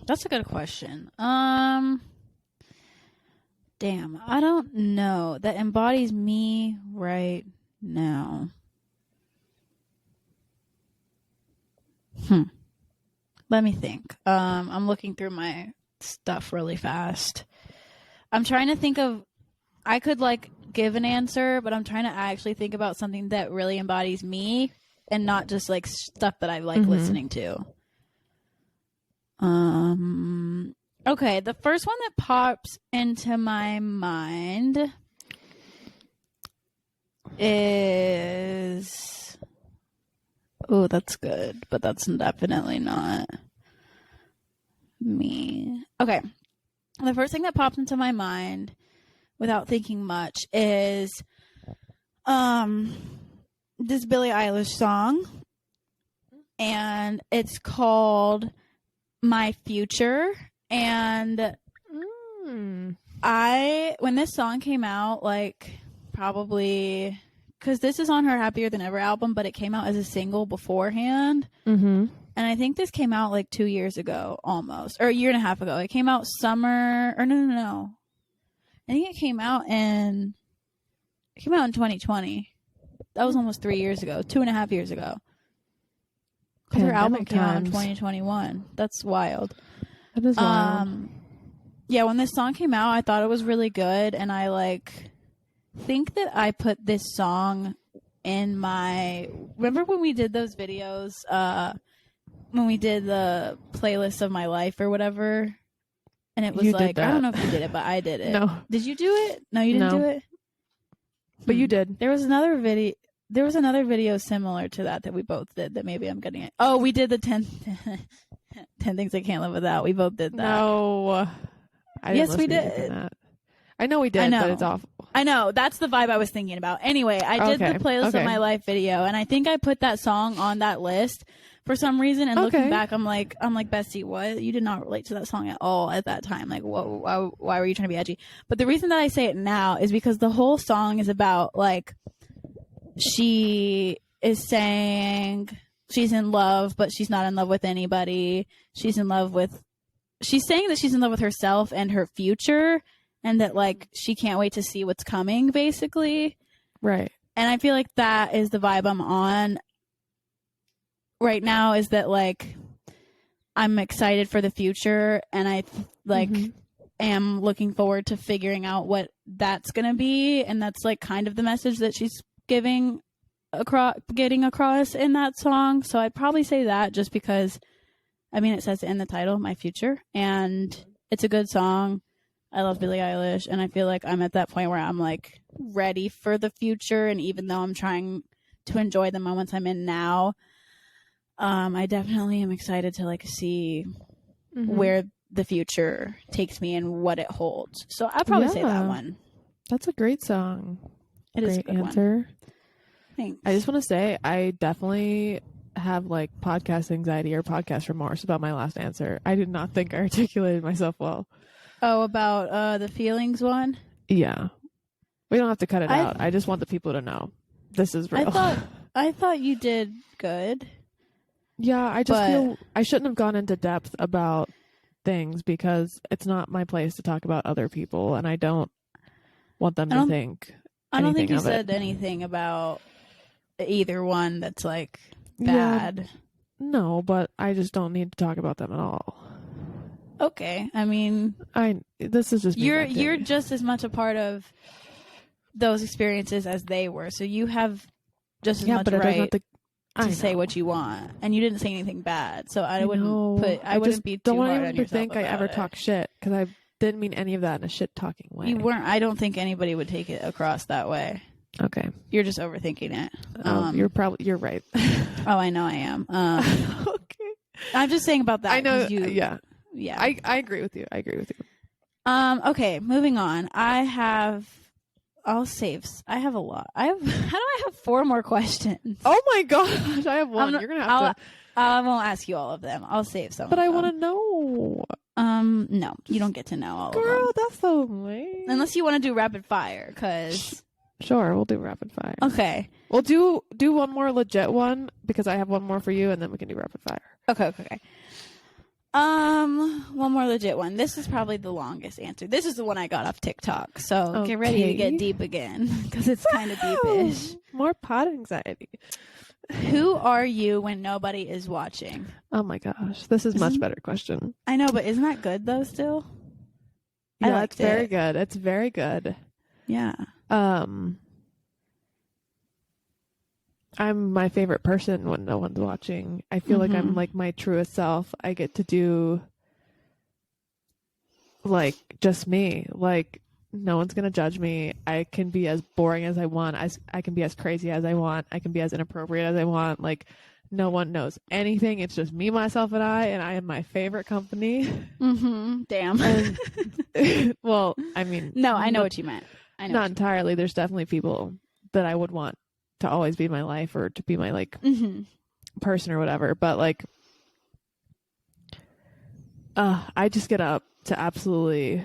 That's a good question. Damn, I don't know. That embodies me right now. Let me think. I'm looking through my stuff really fast. I'm trying to think of, I could like give an answer, but I'm trying to actually think about something that really embodies me and not just like stuff that I like listening to. Okay, the first one that pops into my mind is, oh, that's good, but that's definitely not me. Okay, the first thing that pops into my mind without thinking much is this Billie Eilish song, and it's called My Future. And when this song came out, like probably because this is on her Happier Than Ever album, but it came out as a single beforehand. And I think this came out like 2 years ago almost, or a year and a half ago. It came out summer, or no. I think it came out in 2020. That was almost 3 years ago, 2.5 years ago. Because her album came out in 2021. That's wild. That is wild. Yeah, when this song came out, I thought it was really good, and I like think that I put this song in my. Remember when we did those videos? When we did the playlist of my life or whatever, and it was like, I don't know if you did it, but I did it. No, did you do it? No, you didn't do it. But you did. There was another video. There was another video similar to that we both did that maybe I'm getting it. Oh, we did the 10 things I can't live without. We both did that. No. Yes, we did. I know we did, but it's awful. I know. That's the vibe I was thinking about. Anyway, I did the playlist of my life video, and I think I put that song on that list for some reason. And looking back, I'm like, Bessie, what? You did not relate to that song at all at that time. Like, why were you trying to be edgy? But the reason that I say it now is because the whole song is about like, she is saying she's in love, but she's not in love with anybody. She's saying that she's in love with herself and her future, and that like she can't wait to see what's coming, basically. Right. And I feel like that is the vibe I'm on right now, is that like I'm excited for the future, and I like am looking forward to figuring out what that's gonna be, and that's like kind of the message that she's getting across in that song. So I'd probably say that, just because I mean it says in the title, My Future, and it's a good song. I love Billie Eilish, and I feel like I'm at that point where I'm like ready for the future, and even though I'm trying to enjoy the moments I'm in now, I definitely am excited to like see where the future takes me and what it holds. So I'd probably say that one. That's a great song. It is a good answer. One. Thanks. I just want to say I definitely have like podcast anxiety or podcast remorse about my last answer. I did not think I articulated myself well. Oh, about the feelings one? Yeah. We don't have to cut it out. I just want the people to know this is real. I thought you did good. Yeah, I just feel I shouldn't have gone into depth about things because it's not my place to talk about other people, and I don't want them to think. I don't think you said anything about either one that's like bad. Yeah, no, but I just don't need to talk about them at all. Okay, I mean, this is just you're just as much a part of those experiences as they were, so you have just as much right to say what you want, and you didn't say anything bad, so I wouldn't be too hard on yourself. Don't want anyone to think I ever talk shit, because I didn't mean any of that in a shit talking way. You weren't. I don't think anybody would take it across that way. Okay, you're just overthinking it. You're right. Oh, I know I am. Okay, I'm just saying about that. I know. Yeah. I agree with you. Okay, moving on. I'll save. I have a lot. How do I have 4 more questions? Oh my gosh, I have one. You're gonna have to. I won't ask you all of them. I'll save some. But I want to know. No, you don't get to know all of them. Girl, that's so lame. Unless you want to do rapid fire, cause. Sure, we'll do rapid fire. Okay. We'll do one more legit one because I have one more for you, and then we can do rapid fire. Okay. One more legit one. This is probably the longest answer. This is the one I got off TikTok. So Get ready to get deep again because it's kind of deepish. More pot anxiety. Who are you when nobody is watching? Oh my gosh, this is much better question. I know, but isn't that good though? Still, yeah, it's very good. It's very good. Yeah. I'm my favorite person when no one's watching. I feel like I'm like my truest self. I get to do like just me. Like no one's gonna judge me. I can be as boring as I want. I can be as crazy as I want. I can be as inappropriate as I want. Like no one knows anything. It's just me, myself, and I am my favorite company. Damn. And, well, I mean, no, I know what you meant. I know. Not entirely. There's definitely people that I would want to always be in my life or to be my like person or whatever. But like, I just get up to absolutely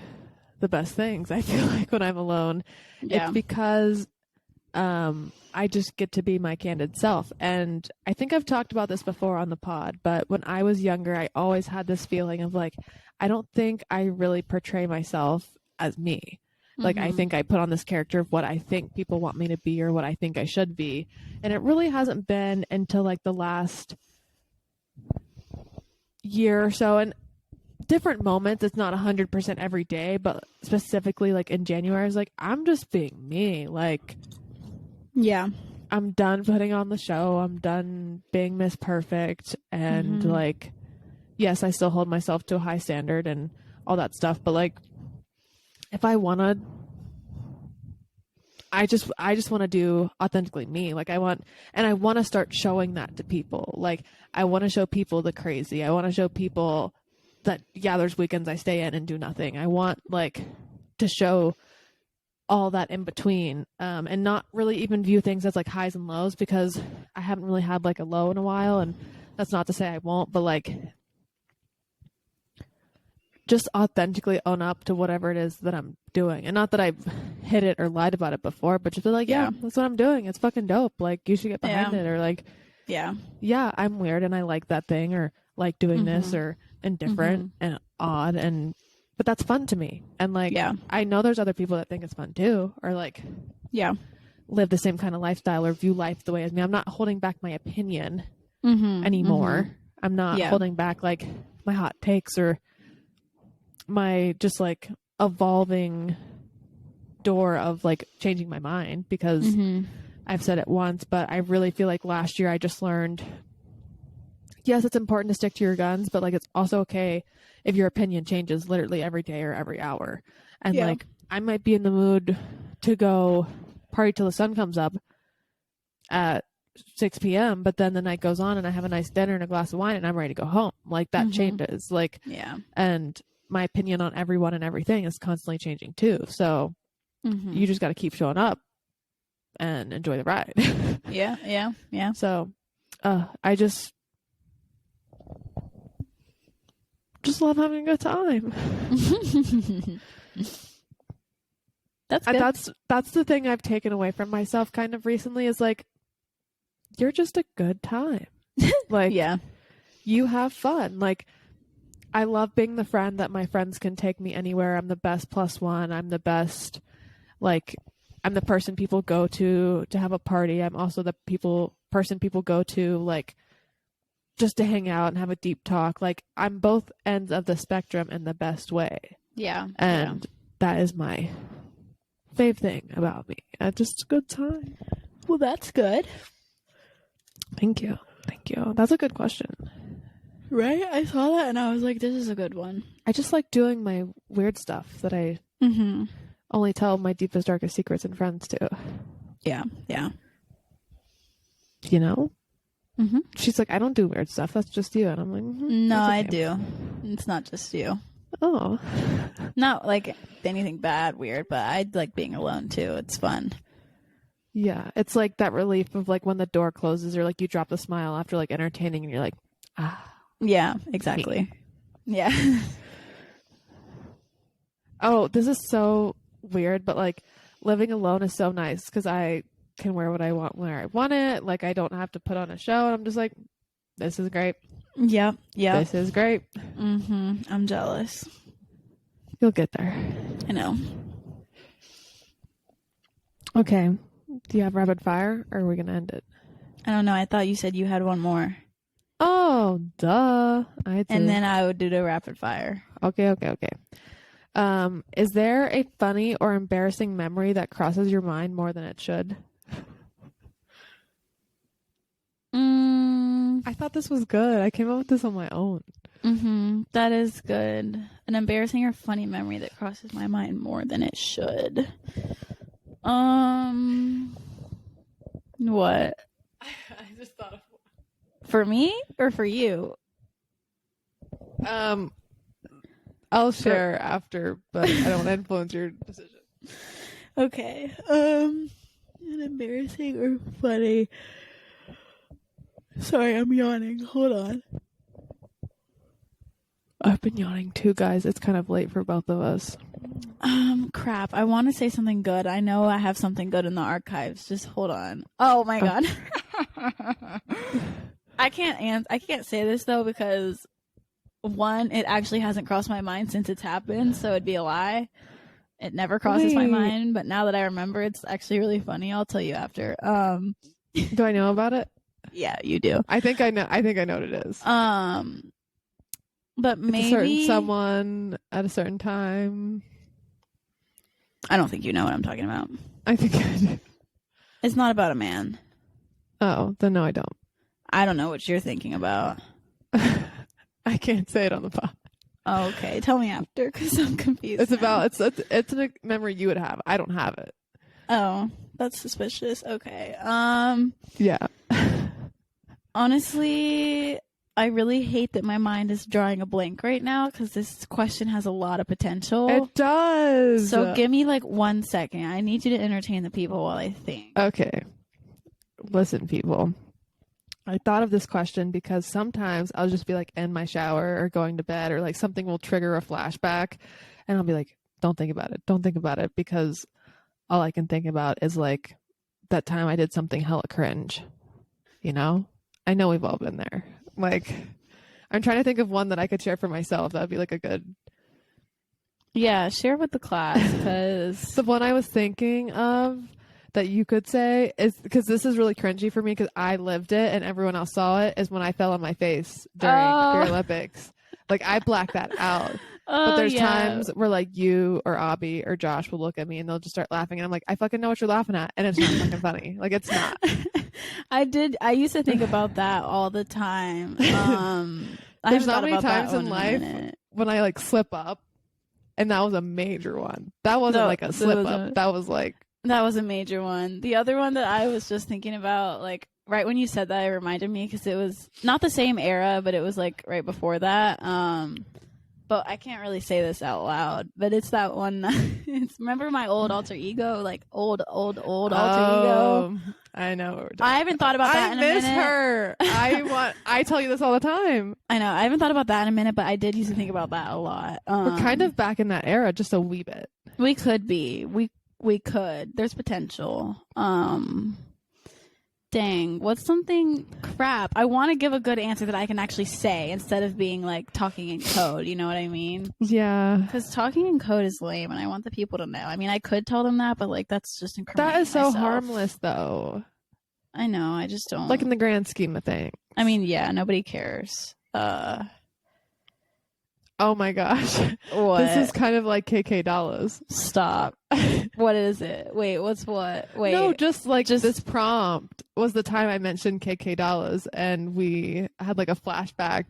the best things. I feel like when I'm alone, it's because I just get to be my candid self. And I think I've talked about this before on the pod, but when I was younger, I always had this feeling of like, I don't think I really portray myself as me. Like, I think I put on this character of what I think people want me to be or what I think I should be. And it really hasn't been until like the last year or so. And different moments, it's not 100% every day, but specifically like in January, I was like, I'm just being me. Like, yeah, I'm done putting on the show. I'm done being Miss Perfect. And like, yes, I still hold myself to a high standard and all that stuff. But like, if I want to, I just want to do authentically me. Like I want to start showing that to people. Like I want to show people the crazy. I want to show people that, yeah, there's weekends I stay in and do nothing. I want like to show all that in between, and not really even view things as like highs and lows, because I haven't really had like a low in a while. And that's not to say I won't, but like, just authentically own up to whatever it is that I'm doing. And not that I've hid it or lied about it before, but just be like, yeah, that's what I'm doing. It's fucking dope. Like, you should get behind it. Or like, yeah, I'm weird and I like that thing, or like doing this, or indifferent and odd. But that's fun to me. And like, I know there's other people that think it's fun too, or like, live the same kind of lifestyle or view life the way as me. I'm not holding back my opinion anymore. I'm not holding back like my hot takes or my just like evolving door of like changing my mind, because I've said it once, but I really feel like last year I just learned, yes, it's important to stick to your guns, but like it's also okay if your opinion changes literally every day or every hour. And like I might be in the mood to go party till the sun comes up at 6 p.m., but then the night goes on and I have a nice dinner and a glass of wine and I'm ready to go home. Like that changes. Like, and my opinion on everyone and everything is constantly changing too. So you just got to keep showing up and enjoy the ride. Yeah. So I just love having a good time. That's good. That's the thing I've taken away from myself kind of recently, is like, you're just a good time. Like, you have fun. Like, I love being the friend that my friends can take me anywhere. I'm the best +1. I'm the best, like, I'm the person people go to have a party. I'm also the person people go to, like, just to hang out and have a deep talk. Like, I'm both ends of the spectrum in the best way. Yeah. And that is my fave thing about me. Just a good time. Well, that's good. Thank you. That's a good question. Right? I saw that and I was like, this is a good one. I just like doing my weird stuff that I only tell my deepest, darkest secrets and friends to. Yeah. You know? She's like, I don't do weird stuff. That's just you. And I'm like, no, okay. I do. It's not just you. Oh. Not like anything bad, weird, but I like being alone too. It's fun. Yeah, it's like that relief of like when the door closes or like you drop the smile after like entertaining and you're like, ah. Yeah, exactly. Yeah. Oh, this is so weird, but like living alone is so nice because I can wear what I want where I want it. Like I don't have to put on a show, and I'm just like, this is great. Yep. This is great. I'm jealous. You'll get there. I know. Okay. Do you have rapid fire, or are we gonna end it? I don't know. I thought you said you had one more. Oh, duh. I do. And then I would do the rapid fire. Okay. Is there a funny or embarrassing memory that crosses your mind more than it should? I thought this was good. I came up with this on my own. That is good. An embarrassing or funny memory that crosses my mind more than it should. What? I just thought of one. For me or for you? I'll share after, but I don't want to influence your decision. Okay. An embarrassing or funny. Sorry, I'm yawning. Hold on. I've been yawning too, guys. It's kind of late for both of us. Crap. I want to say something good. I know I have something good in the archives. Just hold on. Oh my god. I can't say this though because one, it actually hasn't crossed my mind since it's happened, so it'd be a lie. It never crosses my mind, but now that I remember, it's actually really funny. I'll tell you after. Do I know about it? Yeah, you do. I think I know what it is. But maybe it's a certain someone at a certain time. I don't think you know what I'm talking about. I think I do. It's not about a man. Oh, then no, I don't. I don't know what you're thinking about. I can't say it on the pod. Oh, okay, tell me after because I'm confused. It's a memory you would have. I don't have it. Oh, that's suspicious. Okay. Yeah. Honestly, I really hate that my mind is drawing a blank right now because this question has a lot of potential. It does. So give me like 1 second. I need you to entertain the people while I think. Okay. Listen, people. I thought of this question because sometimes I'll just be like in my shower or going to bed or like something will trigger a flashback and I'll be like, don't think about it. Don't think about it because all I can think about is like that time I did something hella cringe. You know? I know we've all been there. Like, I'm trying to think of one that I could share for myself. That would be like a good... Yeah, share with the class because... The one I was thinking of that you could say is... Because this is really cringy for me because I lived it and everyone else saw it is when I fell on my face during the Olympics. Like, I blacked that out. But there's times where like you or Abby or Josh will look at me and they'll just start laughing and I'm like, I fucking know what you're laughing at and it's not fucking funny. Like it's not. I used to think about that all the time. There's not many times in life when I like slip up and that was a major one. That wasn't like a slip up. That was a major one. The other one that I was just thinking about, like right when you said that, it reminded me because it was not the same era, but it was like right before that. But I can't really say this out loud, but it's that one. Remember my old alter ego, like old alter ego. I know. What we're talking I haven't thought about that in a minute. I miss her. I tell you this all the time. I know. I haven't thought about that in a minute, but I did used to think about that a lot. We're kind of back in that era, just a wee bit. We could be. We could. There's potential. Dang, what's something crap? I want to give a good answer that I can actually say instead of being like talking in code. You know what I mean? Yeah. Because talking in code is lame, and I want the people to know. I mean, I could tell them that, but like that's just incriminating. That is so myself. harmless, though. I know. I just don't. Like in the grand scheme of things. I mean, yeah, nobody cares. Oh my gosh. What? This is kind of like KK Dollars. Stop. What is it? Wait, what's what? Wait. No, just this prompt was the time I mentioned KK Dollars and we had like a flashback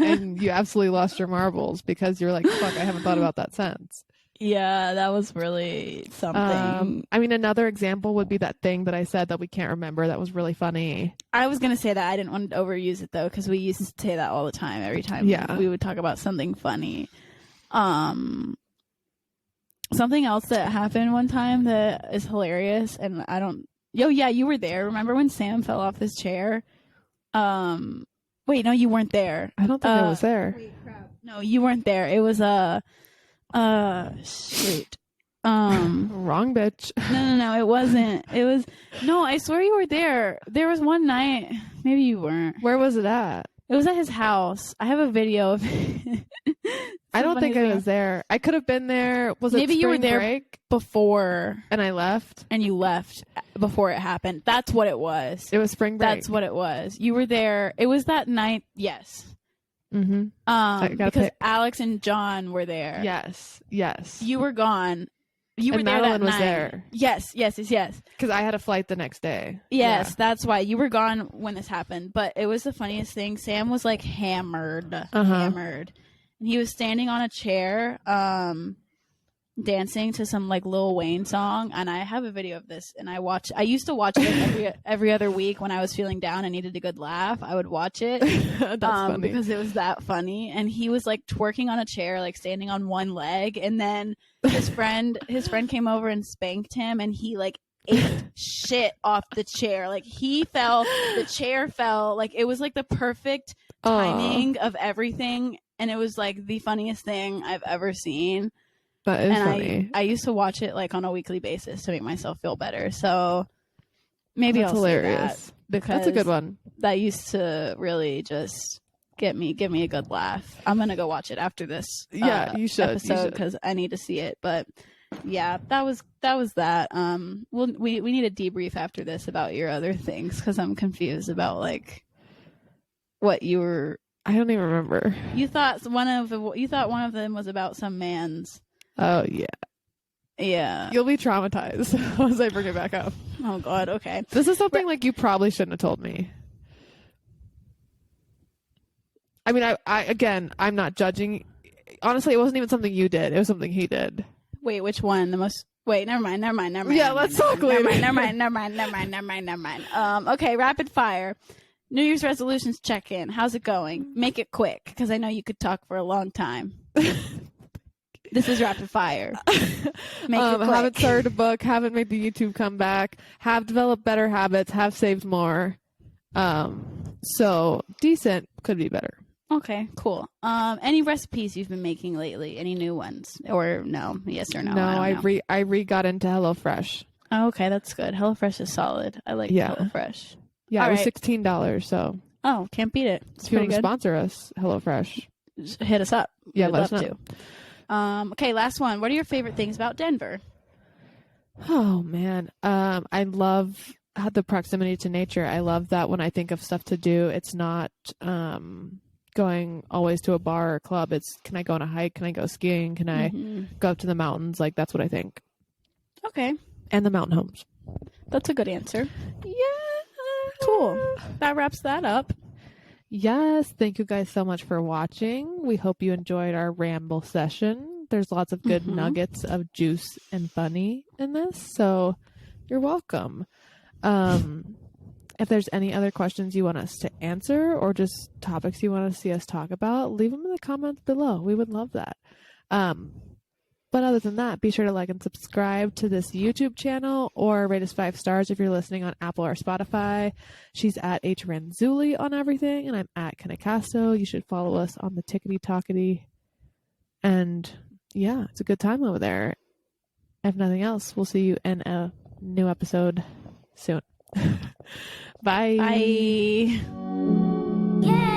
and you absolutely lost your marbles because you're like, fuck, I haven't thought about that since. Yeah, that was really something. I mean, another example would be that thing that I said that we can't remember that was really funny. I was going to say that. I didn't want to overuse it, though, because we used to say that all the time. Every time we would talk about something funny. Something else that happened one time that is hilarious, and yeah, you were there. Remember when Sam fell off his chair? Wait, no, you weren't there. I don't think I was there. Wait, crap. No, you weren't there. It was shoot. Wrong bitch. No, it wasn't. It was, no, I swear you were there. There was one night, maybe you weren't. Where was it at? It was at his house. I have a video of it. I don't think I was there. I could have been there. Was it maybe you were there break? Before, And I left? and you left before it happened. That's what it was. It was spring break. That's what it was. You were there. It was that night. Yes. Mm-hmm. Because Alex and John were there. Yes. You were gone. You were and there Madeline that was night. there. Yes. Because I had a flight the next day. Yes, Yeah. that's why. You were gone when this happened. But it was the funniest thing. Sam was like hammered. And he was standing on a chair, dancing to some like Lil Wayne song. And I have a video of this. And I used to watch it every other week when I was feeling down and needed a good laugh. I would watch it. That's funny. Because it was that funny. And he was like twerking on a chair, like standing on one leg. And then his friend came over and spanked him, and he like ate shit off the chair. Like he fell, the chair fell. Like it was like the perfect timing of everything. And it was like the funniest thing I've ever seen. That is funny. I used to watch it like on a weekly basis to make myself feel better. So maybe That's I'll hilarious. say that, because That's a good one. That used to really just give me a good laugh. I'm gonna go watch it after this. Yeah, you should episode, because I need to see it. But yeah, that was that. We need a debrief after this about your other things, because I'm confused about like what you were. I don't even remember. You thought one of them was about some man's. Oh yeah. Yeah. You'll be traumatized once I bring it back up. Oh God. Okay. This is something like you probably shouldn't have told me. I mean, I'm not judging. Honestly, it wasn't even something you did. It was something he did. Wait, which one? Wait, never mind. Yeah, let's talk later. Never mind. Okay, rapid fire. New Year's resolutions check-in. How's it going? Make it quick, because I know you could talk for a long time. This is rapid fire. Make it quick. Haven't started a book. Haven't made the YouTube comeback. Have developed better habits. Have saved more. So decent. Could be better. Okay, cool. Any recipes you've been making lately? Any new ones? Or no? Yes or no? No, I got into HelloFresh. Oh, okay, that's good. HelloFresh is solid. I like HelloFresh. Yeah, All it was right. $16. So oh, can't beat it. It's if you want to good. sponsor us, HelloFresh. Just hit us up. Yeah, We'd let us love know. to. Okay, last one. What are your favorite things about Denver? Oh man, I love the proximity to nature. I love that when I think of stuff to do, it's not going always to a bar or club. It's, can I go on a hike? Can I go skiing? Can I go up to the mountains? Like, that's what I think. Okay. And the mountain homes. That's a good answer. Yeah. Cool. That wraps that up. Yes. Thank you guys so much for watching. We hope you enjoyed our ramble session. There's lots of good nuggets of juice and funny in this. So you're welcome. If there's any other questions you want us to answer or just topics you want to see us talk about, leave them in the comments below. We would love that. But other than that, be sure to like and subscribe to this YouTube channel or rate us 5 stars if you're listening on Apple or Spotify. She's at hranzuli on everything, and I'm at Kanacasto. You should follow us on the Tickety Talkety. And yeah, it's a good time over there. If nothing else, we'll see you in a new episode soon. Bye. Bye. Yeah.